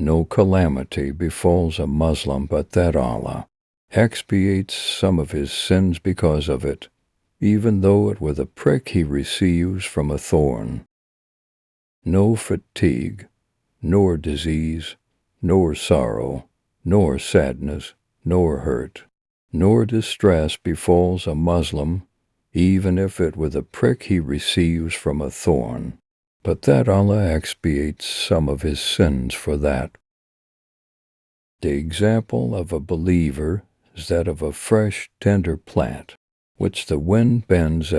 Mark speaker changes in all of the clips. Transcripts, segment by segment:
Speaker 1: No calamity befalls a Muslim but that Allah expiates some of his sins because of it, even though it were the prick he receives from a thorn. No fatigue, nor disease, nor sorrow, nor sadness, nor hurt, nor distress befalls a Muslim, even if it were the prick he receives from a thorn, but that Allah expiates some of his sins for that. The example of a believer is that of a fresh, tender plant, which the wind bends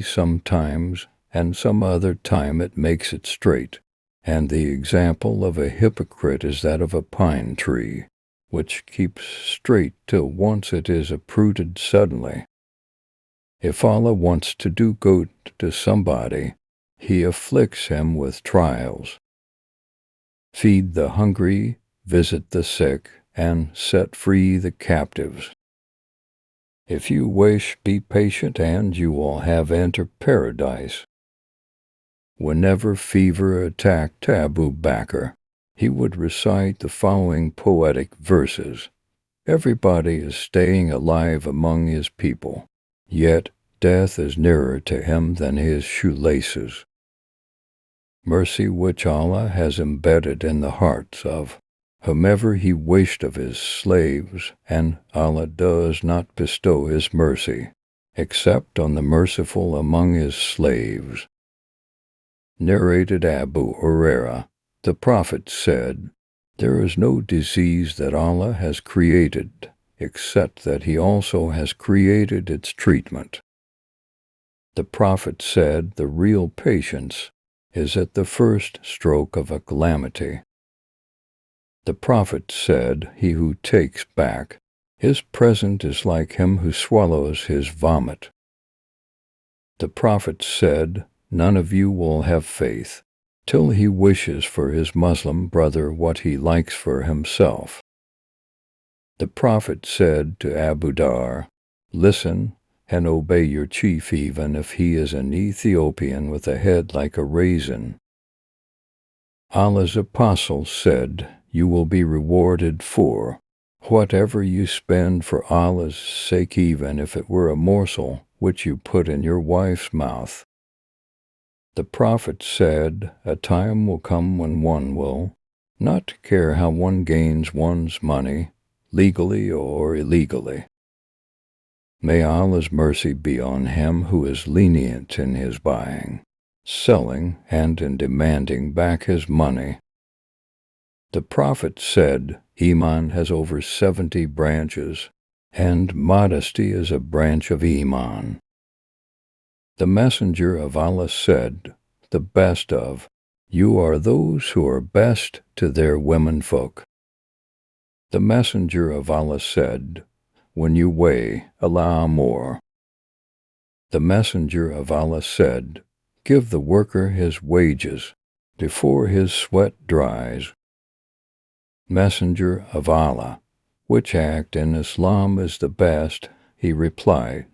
Speaker 1: sometimes, and some other time it makes it straight. And the example of a hypocrite is that of a pine tree, which keeps straight till once it is uprooted suddenly. If Allah wants to do good to somebody, He afflicts him with trials. Feed the hungry, visit the sick, and set free the captives. If you wish, be patient, and you will have entered paradise. Whenever fever attacked Abu Bakr, he would recite the following poetic verses. Everybody is staying alive among his people, yet death is nearer to him than his shoelaces. Mercy which Allah has embedded in the hearts of whomever He wished of His slaves, and Allah does not bestow His mercy, except on the merciful among His slaves. Narrated Abu Huraira, the Prophet said, "There is no disease that Allah has created, except that He also has created its treatment." The Prophet said, "The real patience is at the first stroke of a calamity." The Prophet said, "He who takes back his present is like him who swallows his vomit." The Prophet said, "None of you will have faith till he wishes for his Muslim brother what he likes for himself." The Prophet said to Abu Dhar, "Listen and obey your chief even if he is an Ethiopian with a head like a raisin." Allah's apostle said, "You will be rewarded for whatever you spend for Allah's sake, even if it were a morsel which you put in your wife's mouth." The Prophet said, "A time will come when one will not care how one gains one's money, legally or illegally." May Allah's mercy be on him who is lenient in his buying, selling, and in demanding back his money. The Prophet said, "Iman has over 70 branches, and modesty is a branch of Iman." The Messenger of Allah said, "The best of you are those who are best to their womenfolk." The Messenger of Allah said, "When you weigh, allow more." The Messenger of Allah said, "Give the worker his wages before his sweat dries." Messenger of Allah, which act in Islam is the best? He replied,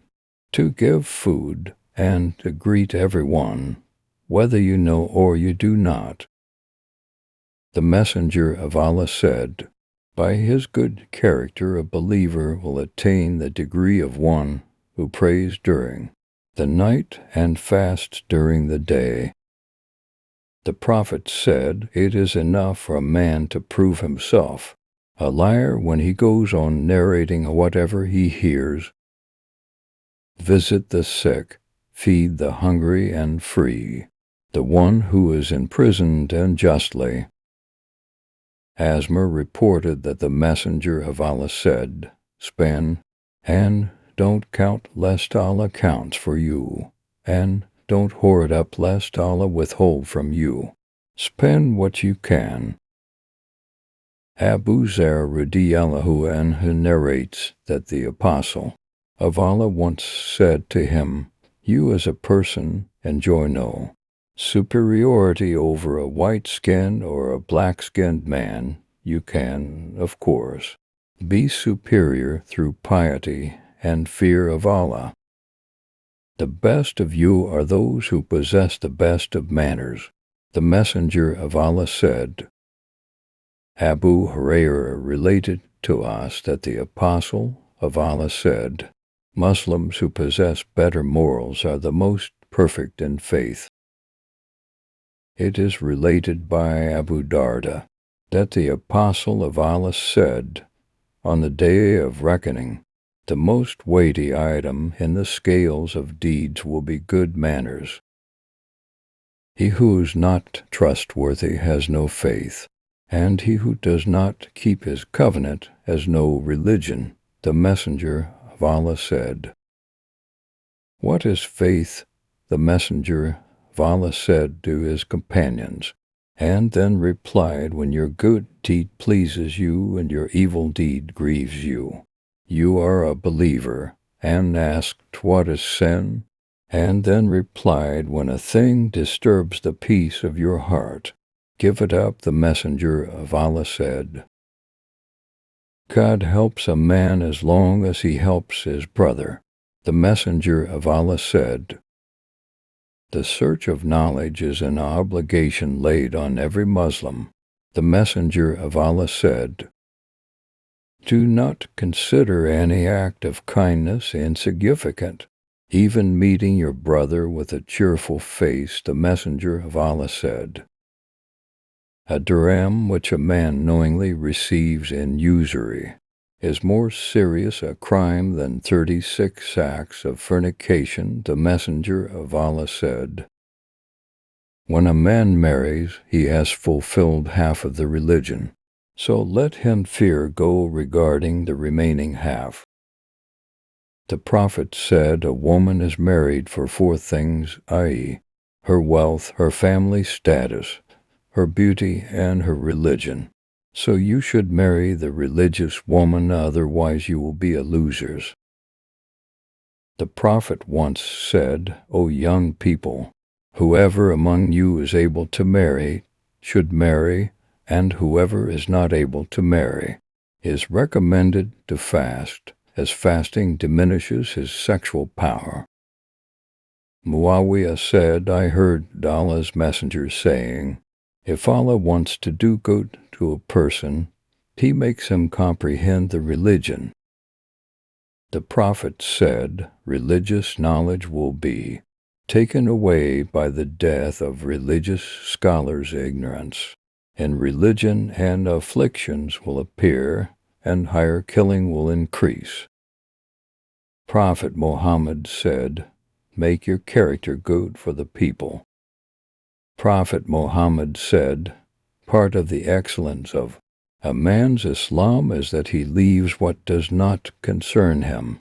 Speaker 1: "To give food and to greet everyone, whether you know or you do not." The Messenger of Allah said, "By his good character a believer will attain the degree of one who prays during the night and fasts during the day." The Prophet said, "It is enough for a man to prove himself a liar when he goes on narrating whatever he hears. Visit the sick, feed the hungry and free the one who is imprisoned unjustly." Asmer reported that the Messenger of Allah said, "Spend, and don't count lest Allah counts for you, and don't hoard up lest Allah withhold from you. Spend what you can." Abu Zar radiyallahu anhu narrates that the Apostle of Allah once said to him, "You as a person enjoy no superiority over a white-skinned or a black-skinned man. You can, of course, be superior through piety and fear of Allah. The best of you are those who possess the best of manners." The Messenger of Allah said, Abu Hurairah related to us that the Apostle of Allah said, Muslims who possess better morals are the most perfect in faith. It is related by Abu Darda that the Apostle of Allah said, on the day of reckoning, the most weighty item in the scales of deeds will be good manners. He who is not trustworthy has no faith, and he who does not keep his covenant has no religion. The Messenger of Allah said, What is faith? The Messenger of Allah said to his companions, and then replied, When your good deed pleases you and your evil deed grieves you, you are a believer. And asked, What is sin? And then replied, When a thing disturbs the peace of your heart, give it up. The Messenger of Allah said, God helps a man as long as he helps his brother. The Messenger of Allah said, The search of knowledge is an obligation laid on every Muslim. The Messenger of Allah said, Do not consider any act of kindness insignificant, even meeting your brother with a cheerful face. The Messenger of Allah said, A dirham which a man knowingly receives in usury is more serious a crime than 36 acts of fornication. The Messenger of Allah said, When a man marries, he has fulfilled half of the religion, so let him fear go regarding the remaining half. The Prophet said, A woman is married for 4 things, i.e., her wealth, her family status, her beauty, and her religion. So you should marry the religious woman, otherwise you will be a loser. The Prophet once said, O young people, whoever among you is able to marry should marry, and whoever is not able to marry is recommended to fast, as fasting diminishes his sexual power. Muawiyah said, I heard Allah's Messenger saying, If Allah wants to do good to a person, he makes him comprehend the religion. The Prophet said, Religious knowledge will be taken away by the death of religious scholars' ignorance, and religion and afflictions will appear, and higher killing will increase. Prophet Muhammad said, Make your character good for the people. Prophet Muhammad said, Part of the excellence of a man's Islam is that he leaves what does not concern him.